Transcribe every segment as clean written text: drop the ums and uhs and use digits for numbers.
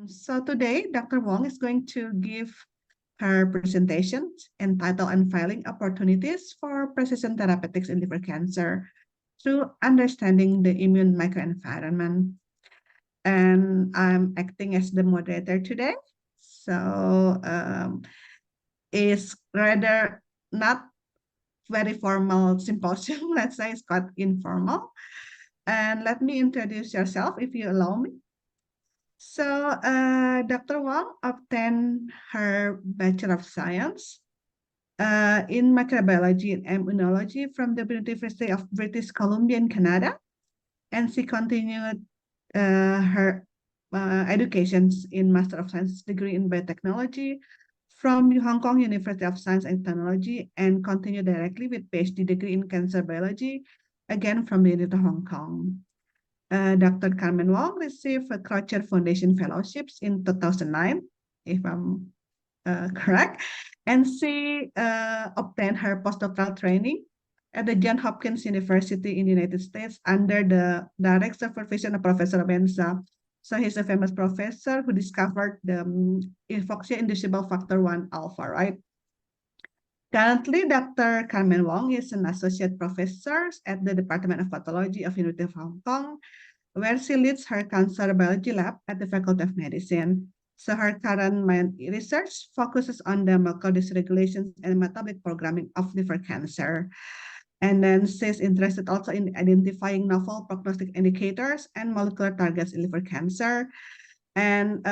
So today, Dr. Wong is going to give her presentation entitled Unveiling Opportunities for Precision Therapeutics in Liver Cancer through Understanding the Immune Microenvironment. And I'm acting as the moderator today. So it's rather not very formal symposium. Let's say it's quite informal. And let me introduce yourself if you allow me. So, Dr. Wong obtained her Bachelor of Science in Microbiology and Immunology from the University of British Columbia in Canada, and she continued her education in Master of Science degree in Biotechnology from Hong Kong University of Science and Technology, and continued directly with PhD degree in Cancer Biology, again from the University of Hong Kong. Dr. Carmen Wong received a Croucher Foundation Fellowships in 2009, if I'm correct, and she obtained her postdoctoral training at the Johns Hopkins University in the United States under the direct supervision of Professor Benza. So he's a famous professor who discovered the hypoxia-inducible factor 1 alpha, right? Currently, Dr. Carmen Wong is an associate professor at the Department of Pathology of University of Hong Kong, where she leads her cancer biology lab at the Faculty of Medicine. So her current main research focuses on the molecular dysregulation and metabolic programming of liver cancer. And then she's interested also in identifying novel prognostic indicators and molecular targets in liver cancer. And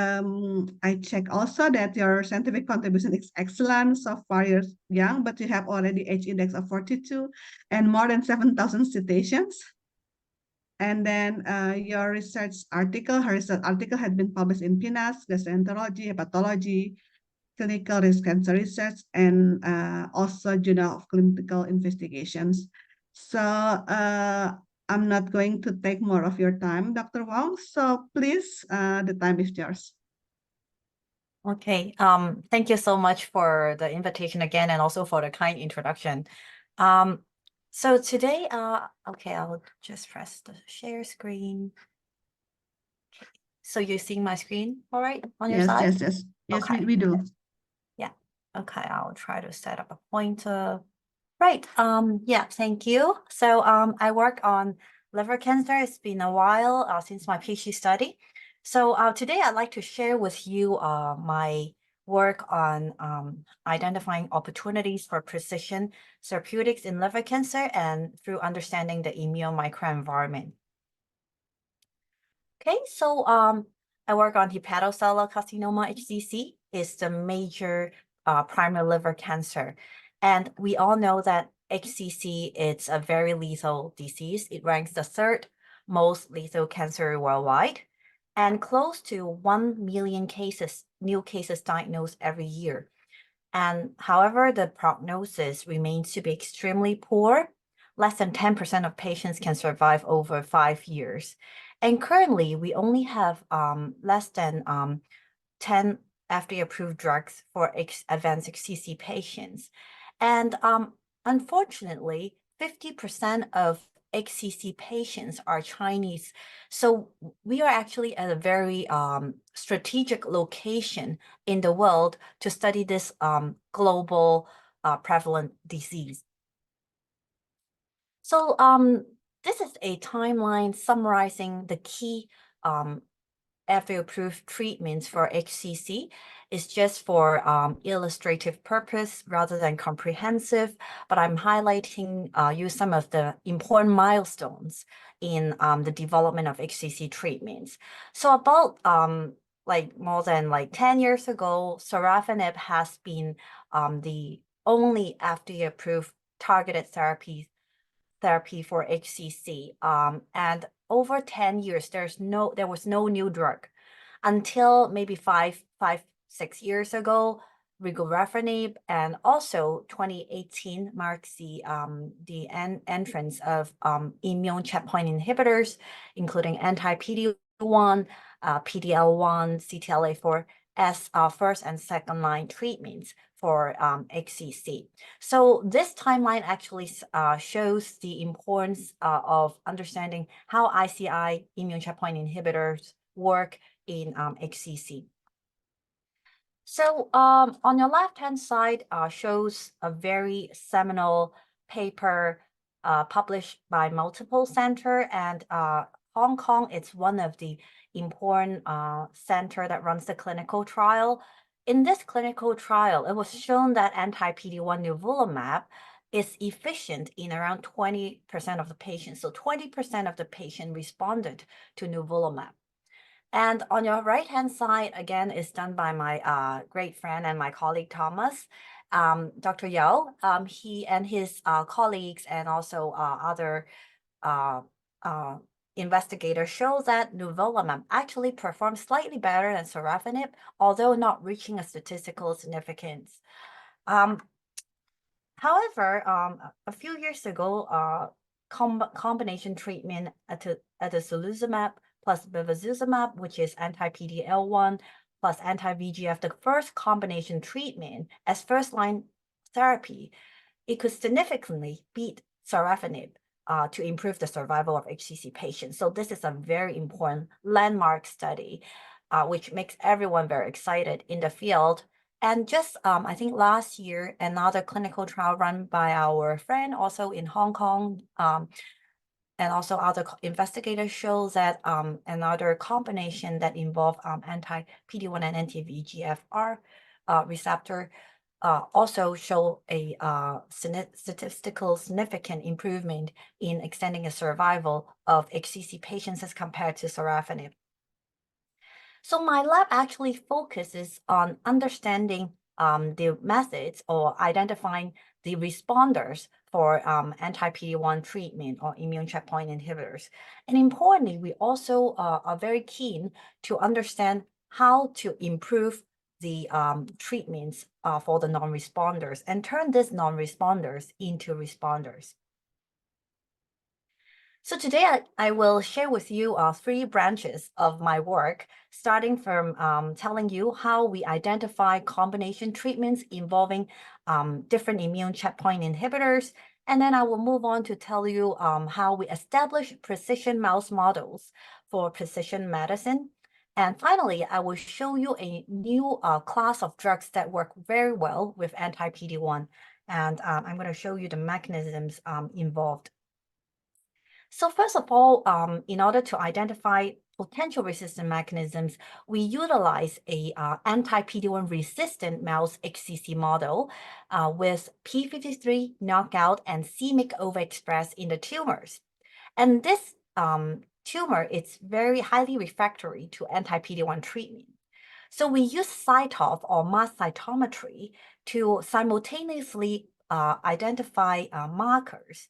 I check also that your scientific contribution is excellent. So far, you're young, but you have already H index of 42 and more than 7,000 citations. And then your research article, her research article had been published in PNAS, Gastroenterology, Pathology, Clinical Risk Cancer Research, and also Journal of Clinical Investigations. So I'm not going to take more of your time, Dr. Wong. So please, the time is yours. Okay. Thank you so much for the invitation again, and also for the kind introduction. So today, okay, I'll just press the share screen. Okay. So you're seeing my screen, all right, on your side? Yes, Okay. we do. Yeah. Okay, I'll try to set up a pointer. Right. Yeah, thank you. So I work on liver cancer. It's been a while since my PhD study. So today I'd like to share with you my work on identifying opportunities for precision therapeutics in liver cancer and through understanding the immune microenvironment. Okay, so I work on hepatocellular carcinoma, HCC. Is the major primary liver cancer. And we all know that HCC is a very lethal disease. It ranks the third most lethal cancer worldwide, and close to 1 million cases, new cases diagnosed every year. And however, the prognosis remains to be extremely poor. Less than 10% of patients can survive over 5 years. And currently, we only have less than 10 FDA-approved drugs for advanced HCC patients. And unfortunately, 50% of HCC patients are Chinese. So we are actually at a very strategic location in the world to study this global prevalent disease. So this is a timeline summarizing the key FDA-approved treatments for HCC. Is just for illustrative purpose rather than comprehensive, but I'm highlighting you some of the important milestones in the development of HCC treatments. So about like more than 10 years ago, sorafenib has been the only FDA-approved targeted therapy for HCC. And over 10 years, there was no new drug until maybe 6 years ago. Regorafenib, and also 2018 marks the entrance of immune checkpoint inhibitors, including anti-PD-1, PD-L1, CTLA-4 as first and second line treatments for HCC. So this timeline actually shows the importance of understanding how ICI immune checkpoint inhibitors work in HCC. So on your left-hand side shows a very seminal paper published by multiple center, and Hong Kong is one of the important center that runs the clinical trial. In this clinical trial, it was shown that anti-PD-1 nivolumab is efficient in around 20% of the patients. So 20% of the patient responded to nivolumab. And on your right-hand side, again, is done by my great friend and my colleague, Thomas. Dr. Yao, he and his colleagues and also other investigators show that nivolumab actually performs slightly better than sorafenib, although not reaching a statistical significance. However, a few years ago, combination treatment atezolizumab plus bevacizumab, which is anti-PD-L1 plus anti-VEGF, the first combination treatment as first-line therapy, it could significantly beat sorafenib to improve the survival of HCC patients. So this is a very important landmark study, which makes everyone very excited in the field. And just, I think last year, another clinical trial run by our friend also in Hong Kong, and also other investigators show that another combination that involve anti-PD-1 and anti-VEGFR receptor also show a statistical significant improvement in extending the survival of HCC patients as compared to sorafenib. So my lab actually focuses on understanding the methods or identifying the responders for anti-PD-1 treatment or immune checkpoint inhibitors. And importantly, we also are very keen to understand how to improve the treatments for the non-responders and turn these non-responders into responders. So today I will share with you 3 branches of my work, starting from telling you how we identify combination treatments involving different immune checkpoint inhibitors. And then I will move on to tell you how we establish precision mouse models for precision medicine. And finally, I will show you a new class of drugs that work very well with anti-PD-1. And I'm going to show you the mechanisms involved. So first of all, in order to identify potential resistant mechanisms, we utilize a anti-PD-1 resistant mouse HCC model with p53 knockout and c-MYC overexpressed in the tumors. And this tumor is very highly refractory to anti-PD-1 treatment. So we use CyTOF or mass cytometry to simultaneously identify markers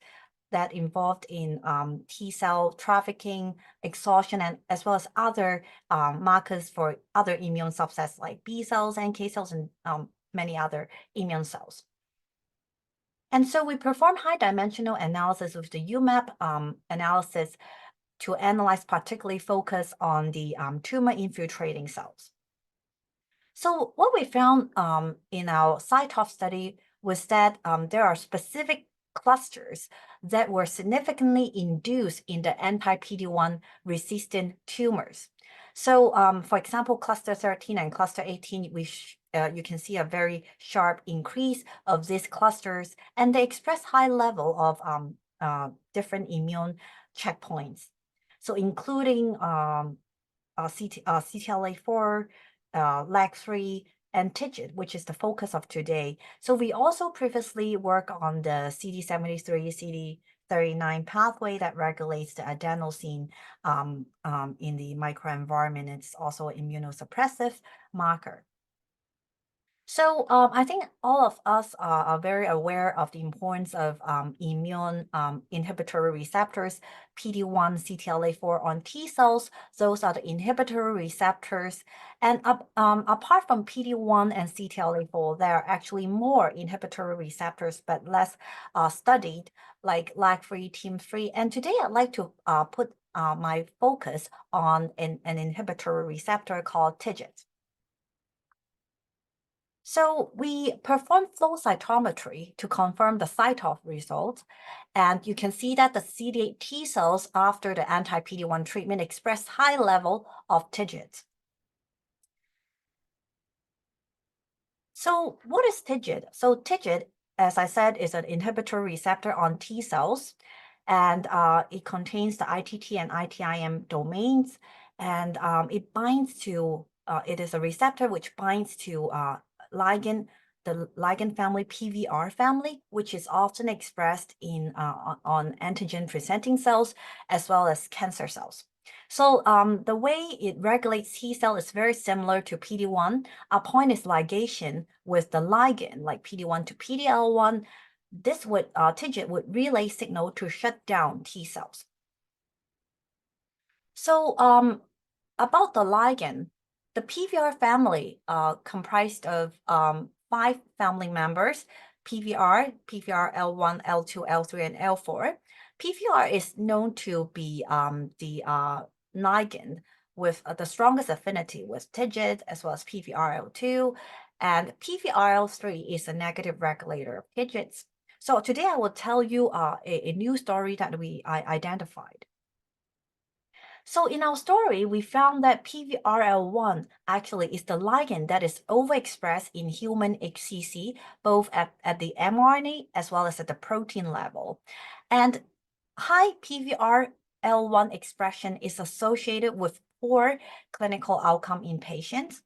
that involved in T cell trafficking, exhaustion, and as well as other markers for other immune subsets like B cells, NK cells, and many other immune cells. And so we perform high-dimensional analysis with the UMAP analysis to analyze particularly focus on the tumor-infiltrating cells. So what we found in our CyTOF study was that there are specific clusters that were significantly induced in the anti-PD-1 resistant tumors. So for example, cluster 13 and cluster 18, you can see a very sharp increase of these clusters, and they express high level of different immune checkpoints. So including CTLA-4, LAG-3, and TIGIT, which is the focus of today. So we also previously work on the CD73, CD39 pathway that regulates the adenosine in the microenvironment. It's also an immunosuppressive marker. So I think all of us are very aware of the importance of immune inhibitory receptors, PD-1, CTLA-4 on T cells. Those are the inhibitory receptors. And apart from PD-1 and CTLA-4, there are actually more inhibitory receptors, but less studied, like LAG-3, TIM-3. And today I'd like to put my focus on an inhibitory receptor called TIGIT. So we perform flow cytometry to confirm the CyTOF results. And you can see that the CD8 T cells after the anti-PD-1 treatment express high level of TIGIT. So what is TIGIT? So TIGIT, as I said, is an inhibitory receptor on T cells, and it contains the ITT and ITIM domains, and it is a receptor which binds to the ligand family PVR family, which is often expressed on antigen-presenting cells as well as cancer cells. So the way it regulates T cell is very similar to PD-1. Our point is ligation with the ligand, like PD-1 to PD-L1. This TIGIT would relay signal to shut down T cells. So about the ligand, the PVR family comprised of 5 family members: PVR, PVR-L1, L2, L3, and L4. PVR is known to be the ligand with the strongest affinity with TIGIT as well as PVR-L2, and PVR-L3 is a negative regulator of TIGITs. So today I will tell you a new story that we identified. So in our story, we found that PVRL1 actually is the ligand that is overexpressed in human HCC, both at the mRNA as well as at the protein level. And high PVRL1 expression is associated with poor clinical outcome in patients.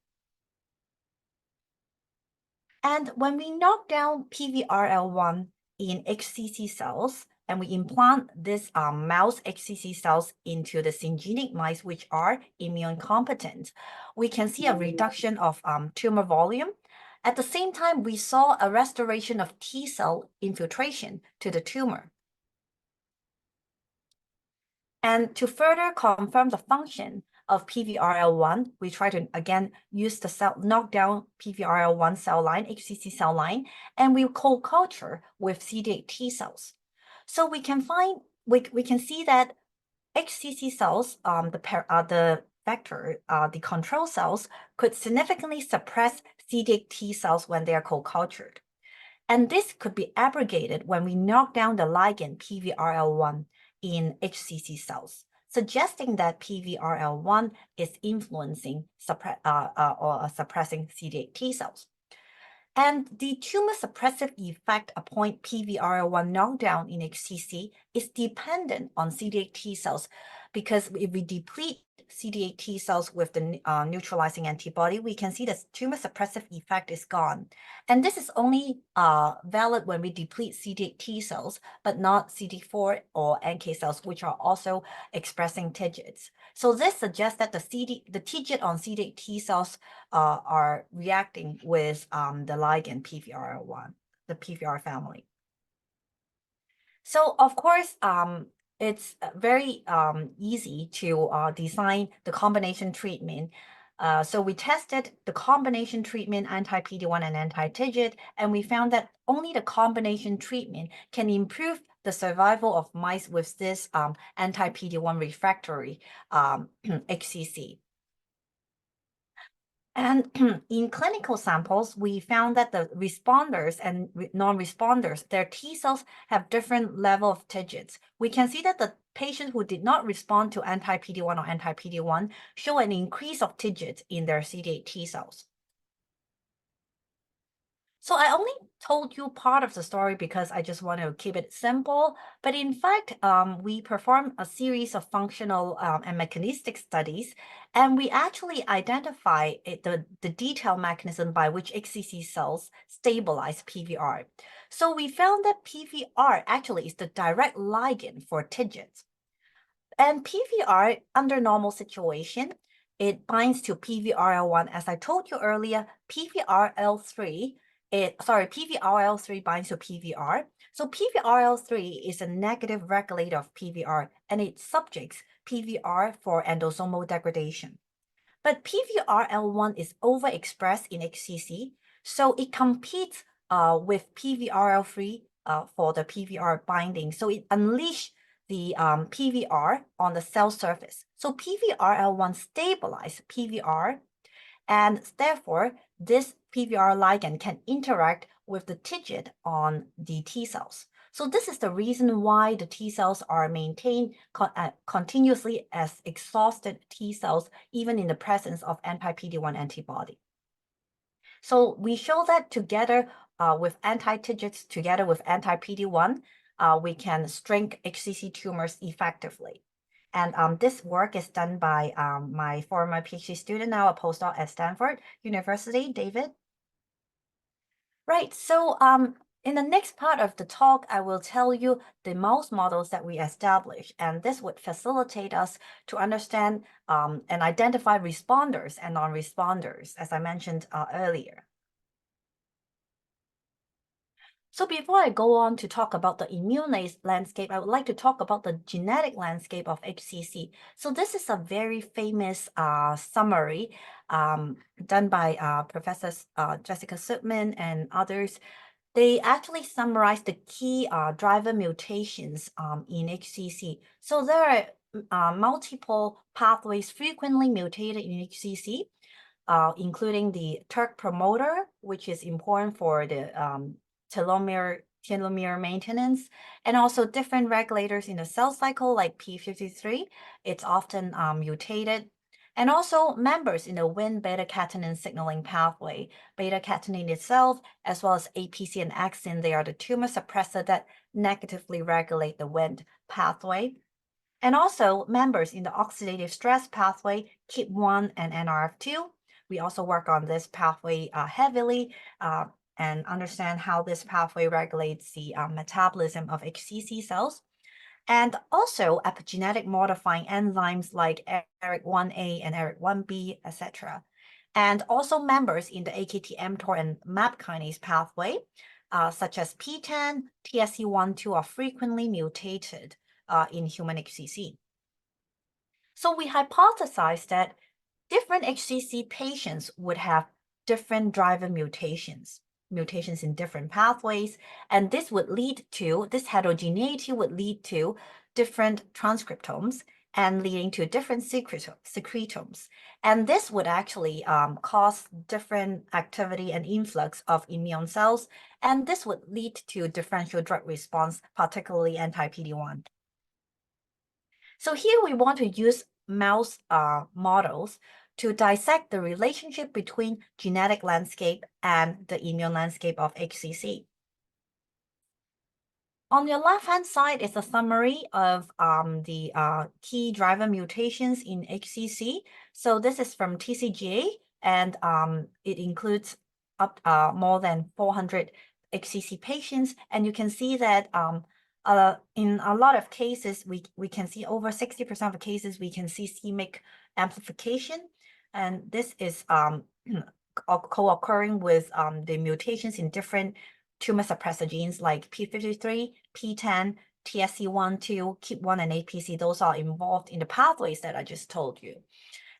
And when we knock down PVRL1 in HCC cells, and we implant this mouse HCC cells into the syngeneic mice, which are immune competent, we can see a reduction of tumor volume. At the same time, we saw a restoration of T cell infiltration to the tumor. And to further confirm the function of PVRL1, we try to again use the knock down PVRL1 cell line, HCC cell line, and we co-culture with CD8 T cells. So we can see that HCC cells, the control cells, could significantly suppress CD8 T cells when they are co-cultured. And this could be abrogated when we knock down the ligand PVRL1 in HCC cells, suggesting that PVRL1 is influencing or suppressing CD8 T cells. And the tumor suppressive effect upon PVRL1 knockdown in HCC is dependent on CD8 T cells, because if we deplete CD8 T cells with the neutralizing antibody, we can see the tumor suppressive effect is gone. And this is only valid when we deplete CD8 T cells, but not CD4 or NK cells, which are also expressing TIGITs. So this suggests that the TIGIT on CD8 T cells are reacting with the ligand PVR1, the PVR family. So of course, it's very easy to design the combination treatment. So we tested the combination treatment, anti-PD-1 and anti-TIGIT, and we found that only the combination treatment can improve the survival of mice with this anti-PD-1 refractory HCC. And in clinical samples, we found that the responders and non-responders, their T cells have different level of TIGITs. We can see that the patients who did not respond to anti-PD-1 or anti-PD-1 show an increase of TIGITs in their CD8 T cells. So I only told you part of the story because I just want to keep it simple. But in fact, we performed a series of functional and mechanistic studies, and we actually identify the detailed mechanism by which HCC cells stabilize PVR. So we found that PVR actually is the direct ligand for TIGIT. And PVR, under normal situation, it binds to PVRL1. As I told you earlier, PVRL3 binds to PVR. So PVRL3 is a negative regulator of PVR, and it subjects PVR for endosomal degradation. But PVRL1 is overexpressed in HCC, so it competes with PVRL3 for the PVR binding. So it unleashes the PVR on the cell surface. So PVRL1 stabilizes PVR, and therefore this PVR ligand can interact with the TIGIT on the T cells. So this is the reason why the T cells are maintained continuously as exhausted T cells, even in the presence of anti-PD-1 antibody. So we show that together with anti-TIGITs, together with anti-PD-1, we can shrink HCC tumors effectively. And this work is done by my former PhD student, now a postdoc at Stanford University, David. Right, so in the next part of the talk, I will tell you the mouse models that we established, and this would facilitate us to understand and identify responders and non-responders, as I mentioned earlier. So before I go on to talk about the immune landscape, I would like to talk about the genetic landscape of HCC. So this is a very famous summary done by Professors Jessica Sutman and others. They actually summarize the key driver mutations in HCC. So there are multiple pathways frequently mutated in HCC, including the TERK promoter, which is important for the telomere maintenance, and also different regulators in the cell cycle like p53. It's often mutated. And also members in the Wnt beta-catenin signaling pathway. Beta-catenin itself, as well as APC and axin, they are the tumor suppressor that negatively regulate the Wnt pathway. And also members in the oxidative stress pathway, KEAP1 and NRF2. We also work on this pathway heavily and understand how this pathway regulates the metabolism of HCC cells. And also epigenetic modifying enzymes like ERIC1A and ERIC1B, etc. And also members in the AKT-mTOR and MAP kinase pathway, such as PTEN, TSC1/2 are frequently mutated in human HCC. So we hypothesized that different HCC patients would have different driver mutations in different pathways, and this heterogeneity would lead to different transcriptomes and leading to different secretomes. And this would actually cause different activity and influx of immune cells, and this would lead to differential drug response, particularly anti-PD-1. So here we want to use mouse models to dissect the relationship between genetic landscape and the immune landscape of HCC. On your left-hand side is a summary of the key driver mutations in HCC. So this is from TCGA, and it includes more than 400 HCC patients. And you can see that in a lot of cases, we can see over 60% of the cases, we can see c-MYC amplification. And this is co-occurring with the mutations in different tumor suppressor genes like p53, PTEN, TSC1/2, KEAP1, and APC. Those are involved in the pathways that I just told you.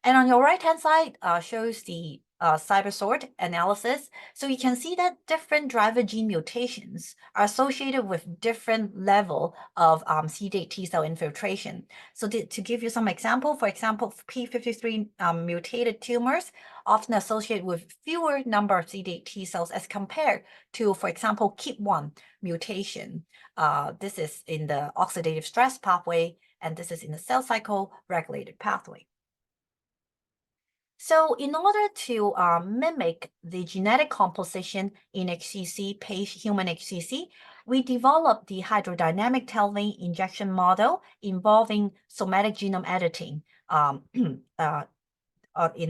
And on your right-hand side shows the cybersort analysis. So you can see that different driver gene mutations are associated with different level of CD8 T cell infiltration. So to give you some example, for example, p53 mutated tumors often associated with fewer number of CD8 T cells as compared to, for example, KEAP1 mutation. This is in the oxidative stress pathway, and this is in the cell cycle regulated pathway. So in order to mimic the genetic composition in HCC, human HCC, we developed the hydrodynamic TELVing injection model involving somatic genome editing in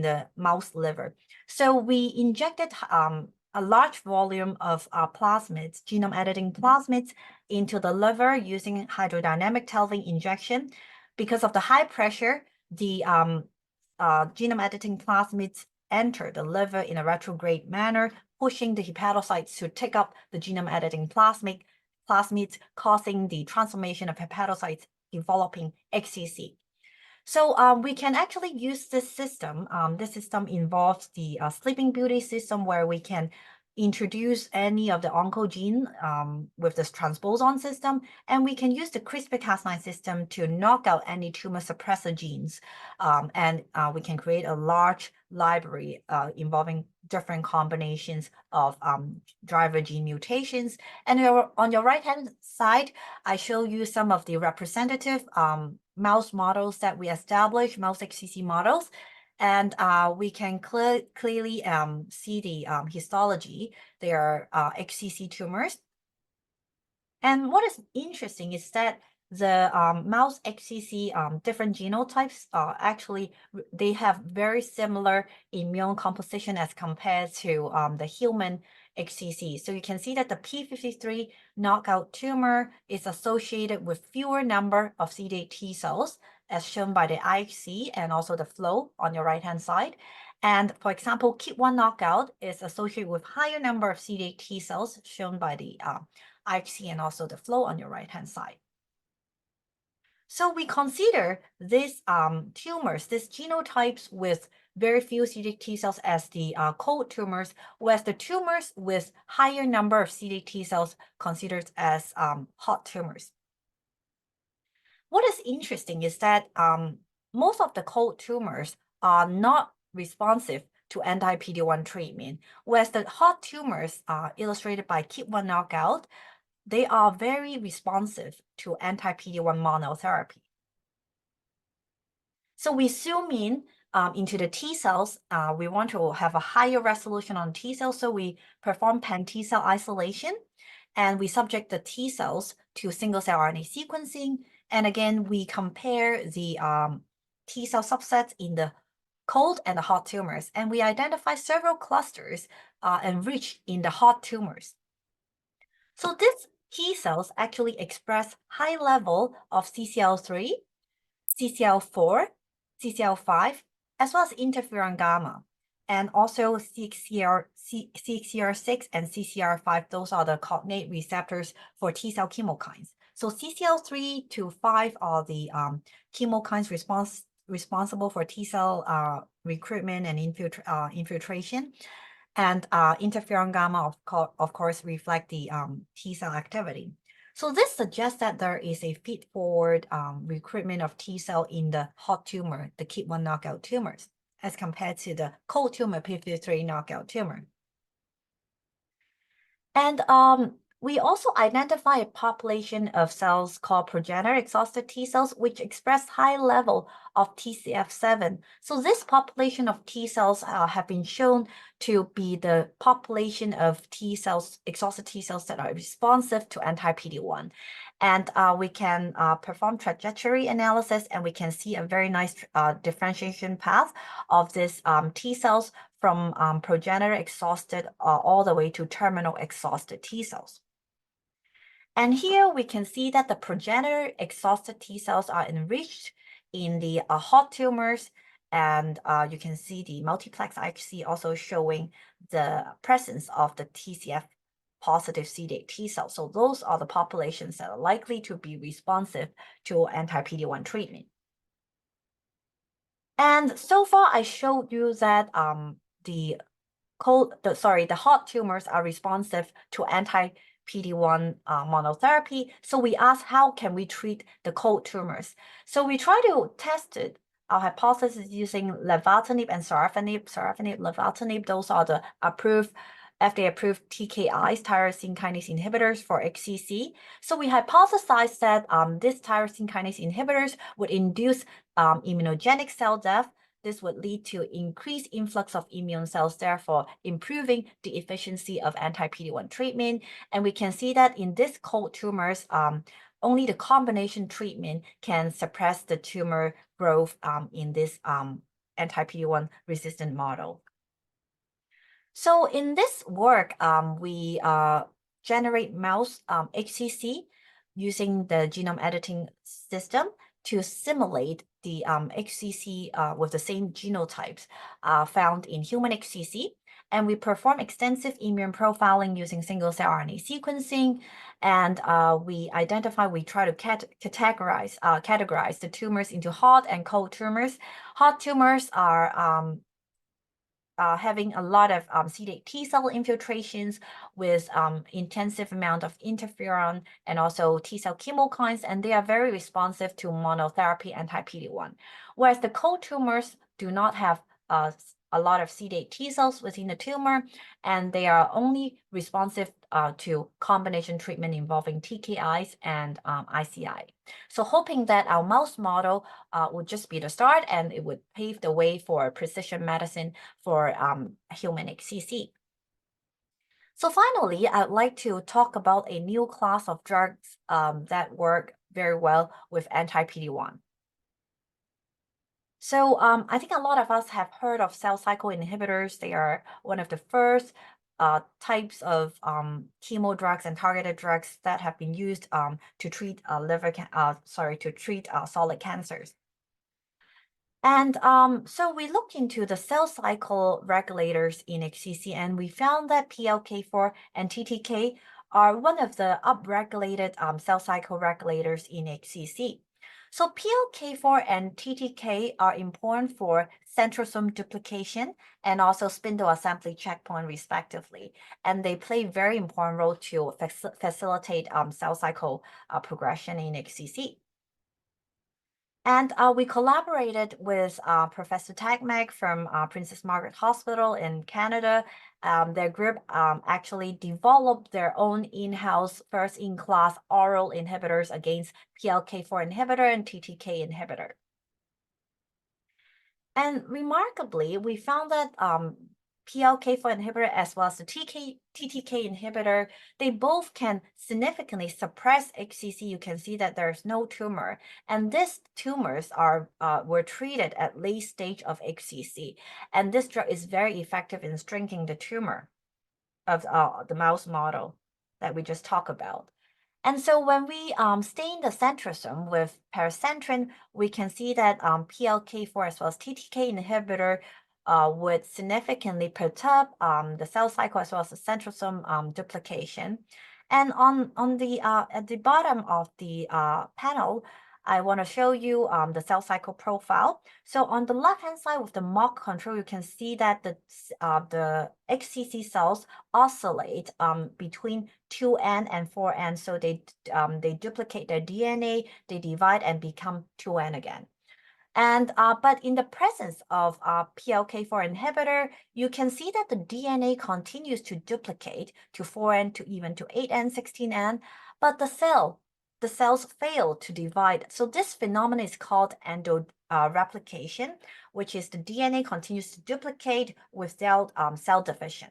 the mouse liver. So we injected a large volume of plasmids, genome editing plasmids, into the liver using hydrodynamic TELVing injection. Because of the high pressure, the genome editing plasmids enter the liver in a retrograde manner, pushing the hepatocytes to take up the genome editing plasmids, causing the transformation of hepatocytes, developing HCC. So we can actually use this system. This system involves the Sleeping Beauty system, where we can introduce any of the oncogene with this transposon system, and we can use the CRISPR-Cas9 system to knock out any tumor suppressor genes, and we can create a large library involving different combinations of driver gene mutations. And on your right-hand side, I show you some of the representative mouse models that we established, mouse HCC models. And we can clearly see the histology. They are HCC tumors. And what is interesting is that the mouse HCC different genotypes actually they have very similar immune composition as compared to the human HCC. So you can see that the p53 knockout tumor is associated with fewer number of CD8 T cells, as shown by the IHC and also the flow on your right-hand side. And for example, KIT1 knockout is associated with higher number of CD8 T cells, shown by the IHC and also the flow on your right-hand side. So we consider these tumors, these genotypes with very few CD8 T cells as the cold tumors, whereas the tumors with higher number of CD8 T cells considered as hot tumors. What is interesting is that most of the cold tumors are not responsive to anti-PD-1 treatment, whereas the hot tumors illustrated by KIT1 knockout, they are very responsive to anti-PD-1 monotherapy. So we zoom in into the T cells. We want to have a higher resolution on T cells, so we perform pan-T cell isolation, and we subject the T cells to single-cell RNA sequencing. And again, we compare the T cell subsets in the cold and the hot tumors, and we identify several clusters enriched in the hot tumors. So these T cells actually express high level of CCL3, CCL4, CCL5, as well as interferon gamma, and also CXCR6 and CCR5. Those are the cognate receptors for T cell chemokines. So CCL3 to 5 are the chemokines responsible for T cell recruitment and infiltration. And interferon gamma, of course, reflect the T cell activity. So this suggests that there is a feed-forward recruitment of T cell in the hot tumor, the KIT1 knockout tumors, as compared to the cold tumor p53 knockout tumor. And we also identify a population of cells called progenitor exhausted T cells, which express high level of TCF7. So this population of T cells have been shown to be the population of T cells, exhausted T cells that are responsive to anti-PD-1. And we can perform trajectory analysis, and we can see a very nice differentiation path of this T cells from progenitor exhausted all the way to terminal exhausted T cells. And here we can see that the progenitor exhausted T cells are enriched in the hot tumors, and you can see the multiplex IHC also showing the presence of the TCF positive CD8 T cells. So those are the populations that are likely to be responsive to anti-PD-1 treatment. And so far, I showed you that the hot tumors are responsive to anti-PD-1 monotherapy. So we asked, how can we treat the cold tumors? So we try to test our hypothesis using lenvatinib and sorafenib. Sorafenib, lenvatinib, those are the FDA-approved TKIs, tyrosine kinase inhibitors for HCC. So we hypothesized that these tyrosine kinase inhibitors would induce immunogenic cell death. This would lead to increased influx of immune cells, therefore improving the efficiency of anti-PD-1 treatment. And we can see that in these cold tumors, only the combination treatment can suppress the tumor growth in this anti-PD-1 resistant model. So in this work, we generate mouse HCC using the genome editing system to simulate the HCC with the same genotypes found in human HCC. And we perform extensive immune profiling using single-cell RNA sequencing. And we try to categorize the tumors into hot and cold tumors. Hot tumors are having a lot of CD8 T cell infiltrations with intensive amount of interferon and also T cell chemokines, and they are very responsive to monotherapy anti-PD-1. Whereas the cold tumors do not have a lot of CD8 T cells within the tumor, and they are only responsive to combination treatment involving TKIs and ICI. So hoping that our mouse model would just be the start, and it would pave the way for precision medicine for human HCC. So finally, I'd like to talk about a new class of drugs that work very well with anti-PD-1. So I think a lot of us have heard of cell cycle inhibitors. They are one of the first types of chemo drugs and targeted drugs that have been used to treat solid cancers. And so we looked into the cell cycle regulators in HCC, and we found that PLK4 and TTK are one of the upregulated cell cycle regulators in HCC. So PLK4 and TTK are important for centrosome duplication and also spindle assembly checkpoint respectively. And they play a very important role to facilitate cell cycle progression in HCC. And we collaborated with Professor Tagmag from Princess Margaret Hospital in Canada. Their group actually developed their own in-house first-in-class oral inhibitors against PLK4 inhibitor and TTK inhibitor. And remarkably, we found that PLK4 inhibitor as well as the TTK inhibitor, they both can significantly suppress HCC. You can see that there's no tumor, and these tumors were treated at late stage of HCC, and this drug is very effective in shrinking the tumor of the mouse model that we just talked about. And so when we stain the centrosome with percentrin, we can see that PLK4 as well as TTK inhibitor would significantly perturb the cell cycle as well as the centrosome duplication. And on the at the bottom of the panel, I want to show you the cell cycle profile. So on the left-hand side with the mock control, you can see that the HCC cells oscillate between 2N and 4N. So they duplicate their DNA, they divide and become 2N again. And but in the presence of PLK4 inhibitor, you can see that the DNA continues to duplicate to 4N to even to 8N, 16N, but the cells fail to divide. So this phenomenon is called endoreplication, which is the DNA continues to duplicate without cell division.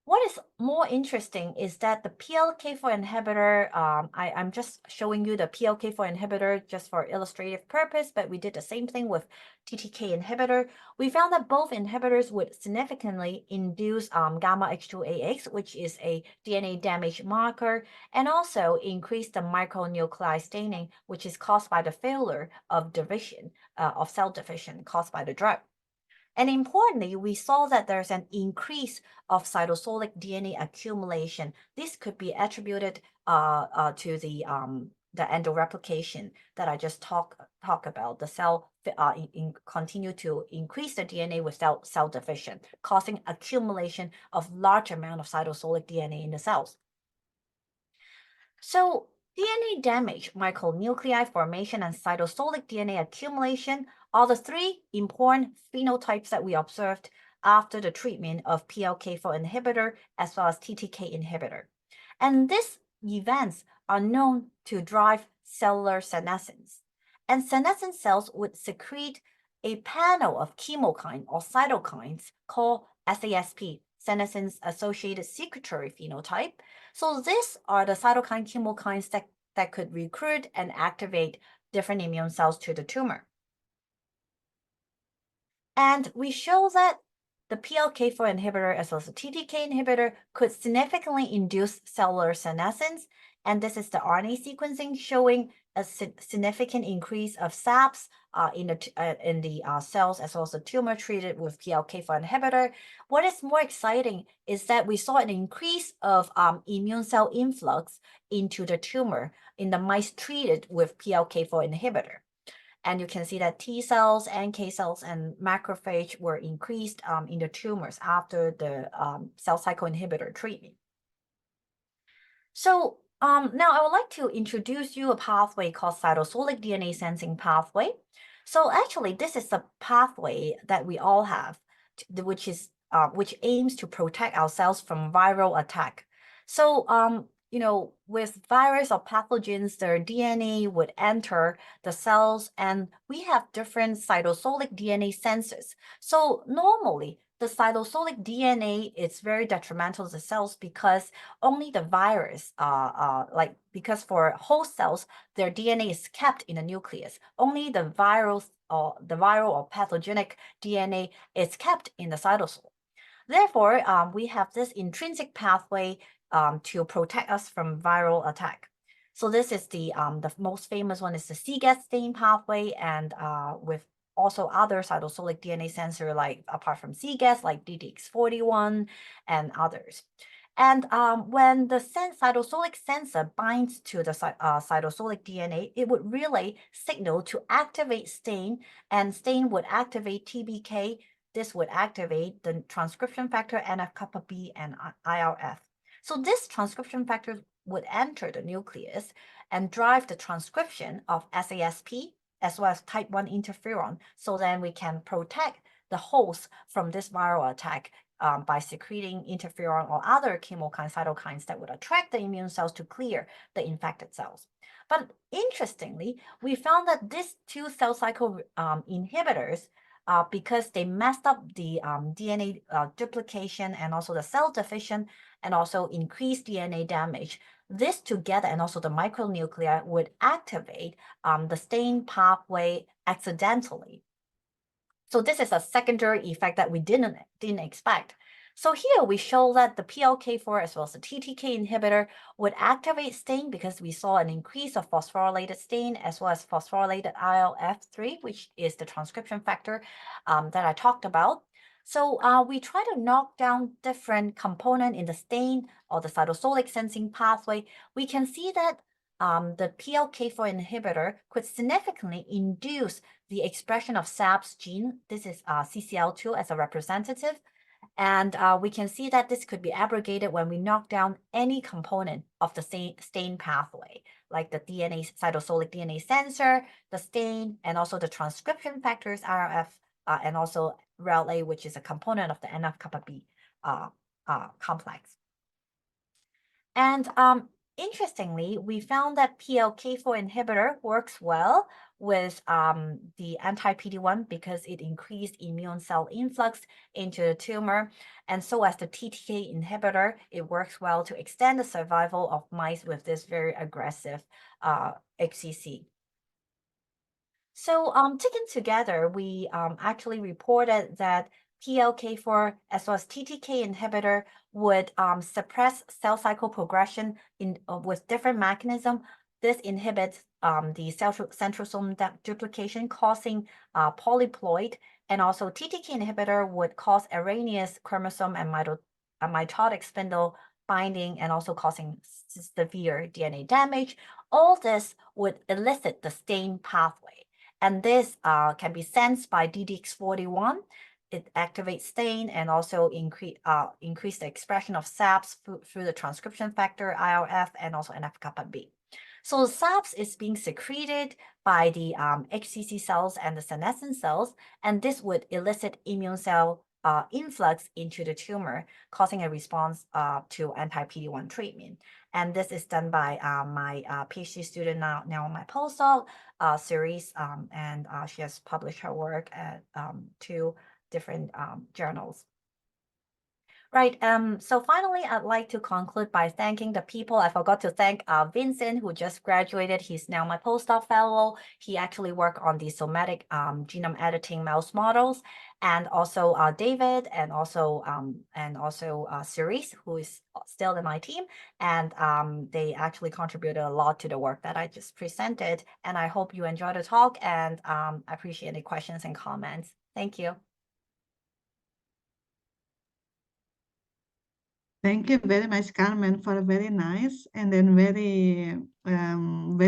What is more interesting is that the PLK4 inhibitor, I'm just showing you the PLK4 inhibitor just for illustrative purpose, but we did the same thing with TTK inhibitor. We found that both inhibitors would significantly induce gamma H2AX, which is a DNA damage marker, and also increase the micronuclei staining, which is caused by the failure of division, of cell division caused by the drug. And importantly, we saw that there's an increase of cytosolic DNA accumulation. This could be attributed to the endoreplication that I just talk about. The cell continue to increase the DNA without cell division, causing accumulation of large amount of cytosolic DNA in the cells. So DNA damage, micronuclei formation, and cytosolic DNA accumulation are the three important phenotypes that we observed after the treatment of PLK4 inhibitor as well as TTK inhibitor. And these events are known to drive cellular senescence. And senescent cells would secrete a panel of chemokine or cytokines called SASP, senescence-associated secretory phenotype. So these are the cytokine chemokines that could recruit and activate different immune cells to the tumor. And we show that the PLK4 inhibitor as well as the TTK inhibitor could significantly induce cellular senescence. And this is the RNA sequencing showing a significant increase of SAPs in the cells as well as the tumor treated with PLK4 inhibitor. What is more exciting is that we saw an increase of immune cell influx into the tumor in the mice treated with PLK4 inhibitor. And you can see that T cells, NK cells, and macrophage were increased in the tumors after the cell cycle inhibitor treatment. So now I would like to introduce you a pathway called cytosolic DNA sensing pathway. So actually, this is a pathway that we all have, which aims to protect ourselves from viral attack. So with virus or pathogens, their DNA would enter the cells, and we have different cytosolic DNA sensors. So normally, the cytosolic DNA is very detrimental to the cells because only the virus, because for host cells, their DNA is kept in the nucleus. Only the viral or pathogenic DNA is kept in the cytosol. Therefore, we have this intrinsic pathway to protect us from viral attack. So this is the most famous one is the CGAS stain pathway, and with also other cytosolic DNA sensor, like apart from CGAS, like DTX41 and others. And when the cytosolic sensor binds to the cytosolic DNA, it would relay signal to activate stain, and stain would activate TBK. This would activate the transcription factor NF-kappa B and IRF. So this transcription factor would enter the nucleus and drive the transcription of SASP as well as type 1 interferon. So then we can protect the host from this viral attack by secreting interferon or other chemokines, cytokines that would attract the immune cells to clear the infected cells. But interestingly, we found that these two cell cycle inhibitors, because they messed up the DNA duplication and also the cell division and also increased DNA damage, this together and also the micronuclei would activate the stain pathway accidentally. So this is a secondary effect that we didn't expect. So here we show that the PLK4 as well as the TTK inhibitor would activate stain because we saw an increase of phosphorylated stain as well as phosphorylated ILF3, which is the transcription factor that I talked about. So we try to knock down different component in the stain or the cytosolic sensing pathway. We can see that the PLK4 inhibitor could significantly induce the expression of SAPS gene. This is CCL2 as a representative. And we can see that this could be abrogated when we knock down any component of the stain pathway, like the DNA, cytosolic DNA sensor, the stain, and also the transcription factors, RF, and also REL-A, which is a component of the NF-kappa B complex. And interestingly, we found that PLK4 inhibitor works well with the anti-PD-1 because it increased immune cell influx into the tumor. And so as the TTK inhibitor, it works well to extend the survival of mice with this very aggressive HCC. So taken together, we actually reported that PLK4 as well as TTK inhibitor would suppress cell cycle progression with different mechanism. This inhibits the centrosome duplication, causing polyploid, and also TTK inhibitor would cause erroneous chromosome and mitotic spindle binding and also causing severe DNA damage. All this would elicit the stain pathway. And this can be sensed by DDX41. It activates stain and also increase the expression of SAPS through the transcription factor, IRF, and also NF-kappa B. So SAPS is being secreted by the HCC cells and the senescent cells, and this would elicit immune cell influx into the tumor, causing a response to anti-PD-1 treatment. And this is done by my PhD student now in my postdoc series, and she has published her work at 2 different journals. Right. So finally, I'd like to conclude by thanking the people. I forgot to thank Vincent, who just graduated. He's now my postdoc fellow. He actually worked on the somatic genome editing mouse models, and also David, and also Cerise, who is still in my team. And they actually contributed a lot to the work that I just presented. And I hope you enjoyed the talk, and I appreciate any questions and comments. Thank you. Thank you very much, Carmen, for a very nice and then very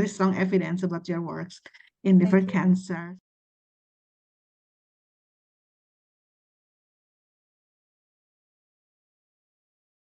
strong evidence about your works in liver cancer.